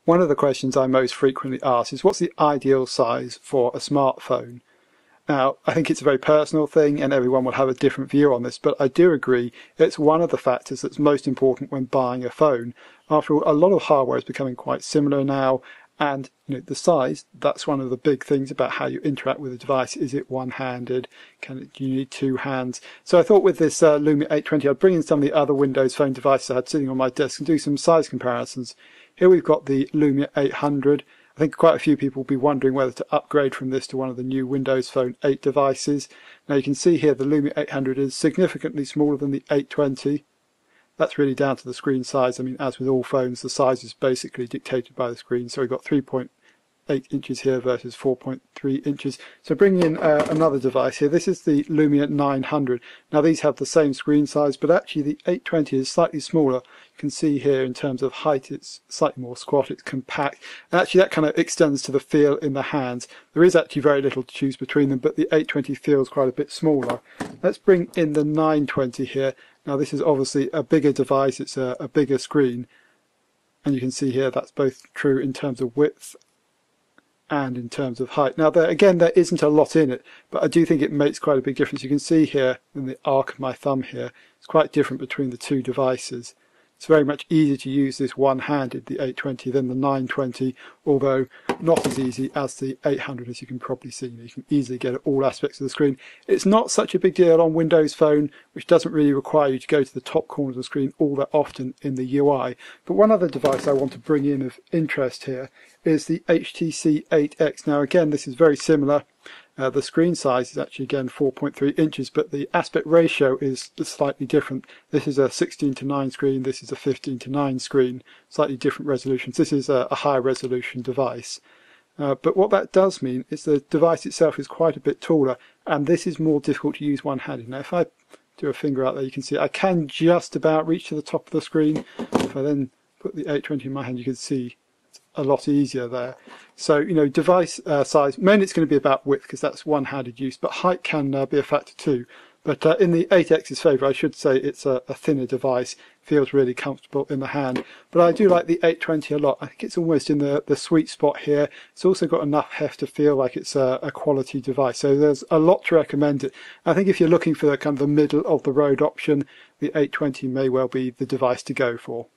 One of the questions I most frequently ask is what's the ideal size for a smartphone? Now, I think it's a very personal thing and everyone will have a different view on this, but I do agree it's one of the factors that's most important when buying a phone. After all, a lot of hardware is becoming quite similar now, and the size, that's one of the big things about how you interact with a device. Is it one-handed? Do you need two hands? So I thought with this Lumia 820 I'd bring in some of the other Windows Phone devices I had sitting on my desk and do some size comparisons. Here we've got the Lumia 800. I think quite a few people will be wondering whether to upgrade from this to one of the new Windows Phone 8 devices. Now you can see here the Lumia 800 is significantly smaller than the 820. That's really down to the screen size. I mean, as with all phones, the size is basically dictated by the screen. So we've got 3.8 inches here versus 4.3 inches. So bringing in another device here, this is the Lumia 900. Now these have the same screen size, but actually the 820 is slightly smaller. You can see here in terms of height, it's slightly more squat, it's compact. And actually that kind of extends to the feel in the hands. There is actually very little to choose between them, but the 820 feels quite a bit smaller. Let's bring in the 920 here. Now this is obviously a bigger device, it's a bigger screen. And you can see here that's both true in terms of width and in terms of height. Now there isn't a lot in it, but I do think it makes quite a big difference. You can see here in the arc of my thumb here, it's quite different between the two devices. It's very much easier to use this one-handed, the 820, than the 920, although not as easy as the 800, as you can probably see. You can easily get at all aspects of the screen. It's not such a big deal on Windows Phone, which doesn't really require you to go to the top corner of the screen all that often in the UI. But one other device I want to bring in of interest here is the HTC 8X. Now again, this is very similar. The screen size is actually again 4.3 inches, but the aspect ratio is slightly different. This is a 16:9 screen, this is a 15:9 screen, slightly different resolutions. This is a higher resolution device. But what that does mean is the device itself is quite a bit taller, and this is more difficult to use one-handed. Now if I do a finger out there, you can see I can just about reach to the top of the screen. If I then put the 820 in my hand, you can see a lot easier there. So device size, mainly it's going to be about width because that's one-handed use, but height can be a factor too. But in the 8X's favour, I should say it's a thinner device, feels really comfortable in the hand. But I do like the 820 a lot. I think it's almost in the sweet spot here. It's also got enough heft to feel like it's a quality device, so there's a lot to recommend it. I think if you're looking for the kind of the middle of the road option, the 820 may well be the device to go for.